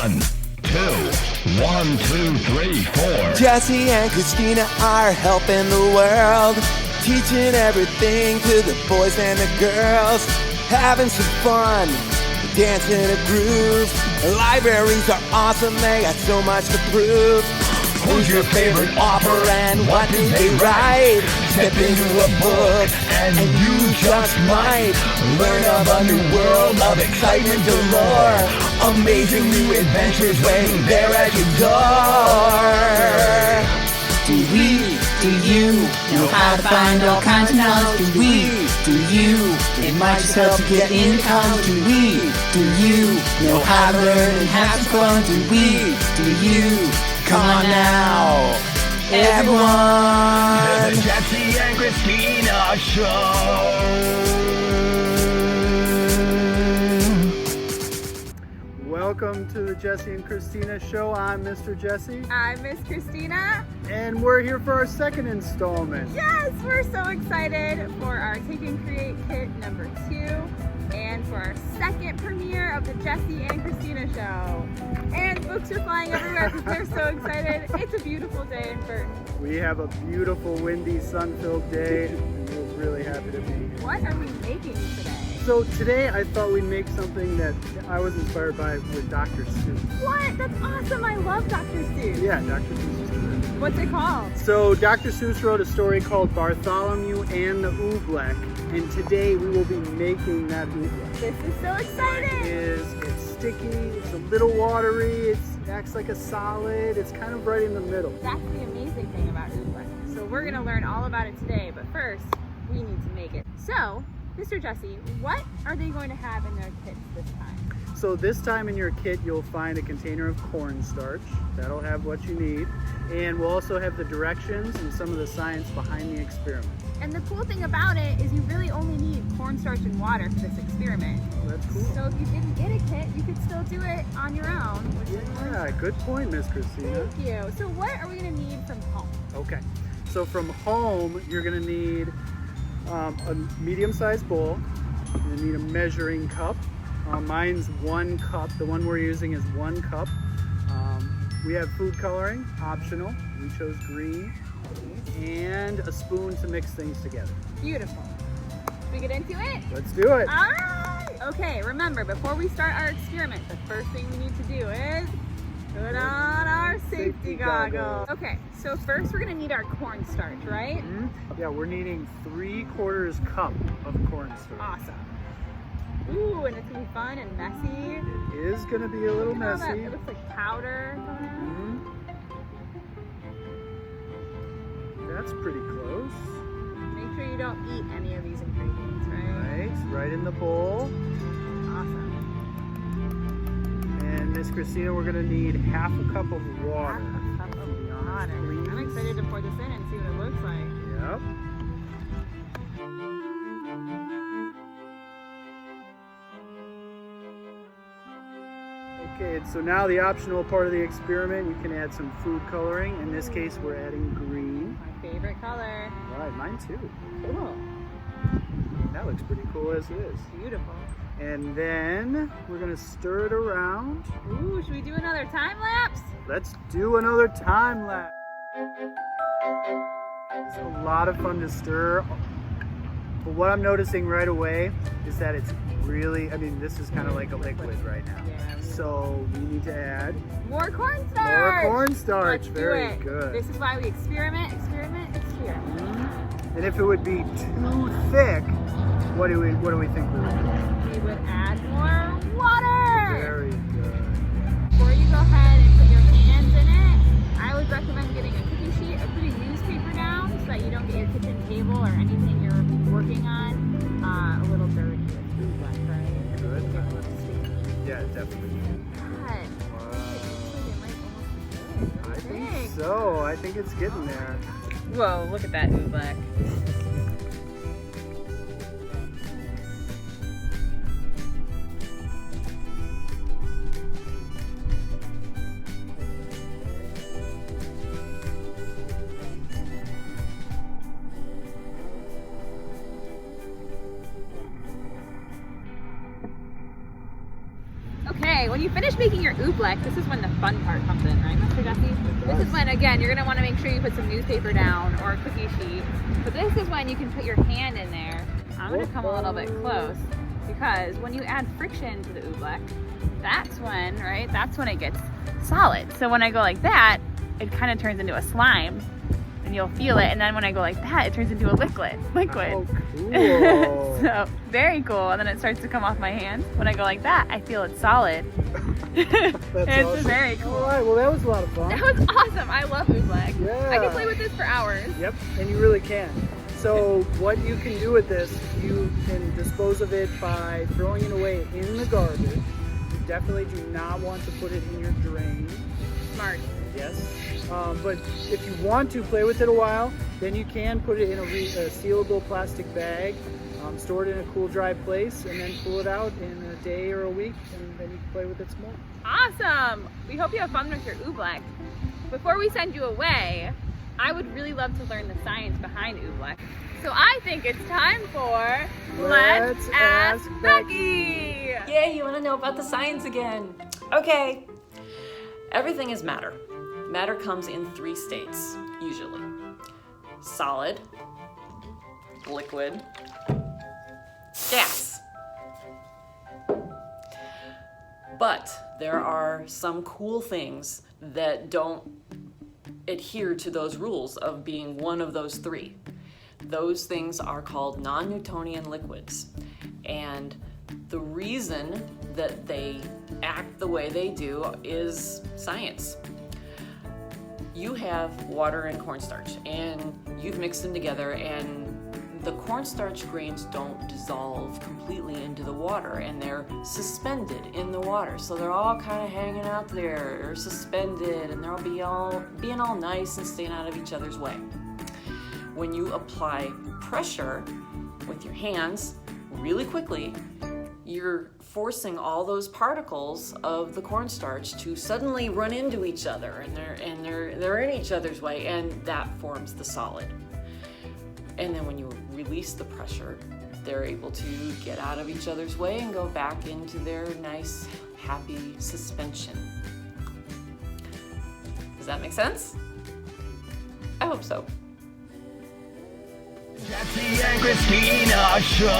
1, 2, 1, 2, 3, 4. Jesse and Christina are helping the world, teaching everything to the boys and the girls, having some fun, dancing a groove. Libraries are awesome, they got so much to prove. Who's your favorite author and what do they write? Step into a book and you just might learn of a new world of excitement galore. Amazing new adventures waiting there at your door. Do you know how to find all kinds of knowledge? Do you invite yourself to get into college? Do you know how to learn and have some fun? Do you? Come on now, everyone! The Jesse and Christina Show! Welcome to the Jesse and Christina Show. I'm Mr. Jesse. I'm Miss Christina. And we're here for our second installment. Yes, we're so excited for our Take and Create Kit number 2 and for our second premiere of the Jesse and Christina Show. And books are flying everywhere because they're so excited. It's a beautiful day in Burton. We have a beautiful, windy, sun-filled day, and we're really happy to be here. What are we making today? So today I thought we'd make something that I was inspired by with Dr. Seuss. What? That's awesome. I love Dr. Seuss. Yeah, Dr. Seuss is good. What's it called? So Dr. Seuss wrote a story called Bartholomew and the Oobleck, and today we will be making that Oobleck. This is so exciting. It's sticky, it's a little watery, it acts like a solid, it's kind of right in the middle. That's the amazing thing about Oobleck. So we're going to learn all about it today, but first we need to make it. So, Mr. Jesse, what are they going to have in their kits this time? So this time in your kit you'll find a container of cornstarch. That'll have what you need. And we'll also have the directions and some of the science behind the experiment. And the cool thing about it is you really only need cornstarch and water for this experiment. That's cool. So if you didn't get a kit, you could still do it on your own. Yeah, good point, Miss Christina. Thank you. So what are we going to need from home? Okay, so from home you're going to need a medium-sized bowl. You're going to need a measuring cup. Mine's 1 cup. The one we're using is 1 cup. We have food coloring, optional. We chose green. And a spoon to mix things together. Beautiful. Should we get into it? Let's do it. All right. Okay, remember, before we start our experiment, the first thing we need to do is put on our safety goggles. Okay, so first we're going to need our cornstarch, right? Mm-hmm. Yeah, we're needing 3/4 cup of cornstarch. Awesome. Ooh, and it's going to be fun and messy. It is going to be a little Look at all messy. that. It looks like powder. Mm-hmm. That's pretty close. Make sure you don't eat any of these ingredients, right? Right in the bowl. Awesome. And Miss Christina, we're going to need 1/2 cup of water. 1/2 cup of water. I'm excited to pour this in and see what it looks like. Yep. Okay, so now the optional part of the experiment, you can add some food coloring. In this case, we're adding green. My favorite color. Right, mine too. Cool. That looks pretty cool as it is. Beautiful. And then we're gonna stir it around. Ooh, should we do another time lapse? Let's do another time lapse. It's a lot of fun to stir. But what I'm noticing right away is that it's really, this is kind of like a liquid right now. Yeah. So we need to add more cornstarch. more cornstarch. Let's Very do it. good. This is why we experiment. And if it would be too thick, what do we think we would do? We would add more water. Very good. Before you go ahead and put your hands in it, I would recommend getting a cookie sheet or putting newspaper down so that you don't get your kitchen table or anything you're working on a little dirty with Oobleck, right? Good. Get a little sticky. Yeah, definitely. God. I think so. I think it's getting there. Whoa, look at that Oobleck. when you finish making your oobleck, this is when the fun part comes in, right, Mr. Jesse? This is when, again, you're gonna wanna make sure you put some newspaper down or a cookie sheet. But this is when you can put your hand in there. I'm gonna come a little bit close because when you add friction to the oobleck, that's when, right, that's when it gets solid. So when I go like that, it kind of turns into a slime and you'll feel it. And then when I go like that, it turns into a liquid. Oh, cool. So very cool. And then it starts to come off my hands. When I go like that, I feel it solid. It's awesome. very cool. All right, well, that was a lot of fun. That was awesome. I love Oobleck. Yeah. I can play with this for hours. Yep, and you really can. So what you can do with this, you can dispose of it by throwing it away in the garbage. You definitely do not want to put it in your drain. Smart. Yes. But if you want to play with it a while, then you can put it in a sealable plastic bag, store it in a cool, dry place, and then pull it out in a day or a week, and then you can play with it some more. Awesome. We hope you have fun with your Oobleck. Before we send you away, I would really love to learn the science behind Oobleck. So I think it's time for Let's Ask Becky. Yay, you want to know about the science again? Okay. Everything is matter. Matter comes in 3 states, usually. Solid, liquid, gas. But there are some cool things that don't adhere to those rules of being one of those 3. Those things are called non-Newtonian liquids. And the reason that they act the way they do is science. You have water and cornstarch, and you've mixed them together, and the cornstarch grains don't dissolve completely into the water, and they're suspended in the water. So they're all kind of hanging out there, or suspended, and they'll be being all nice and staying out of each other's way. When you apply pressure with your hands really quickly, you're forcing all those particles of the cornstarch to suddenly run into each other, and they're in each other's way, and that forms the solid. And then when you release the pressure, they're able to get out of each other's way and go back into their nice, happy suspension. Does that make sense? I hope so. Jesse and Christina Show.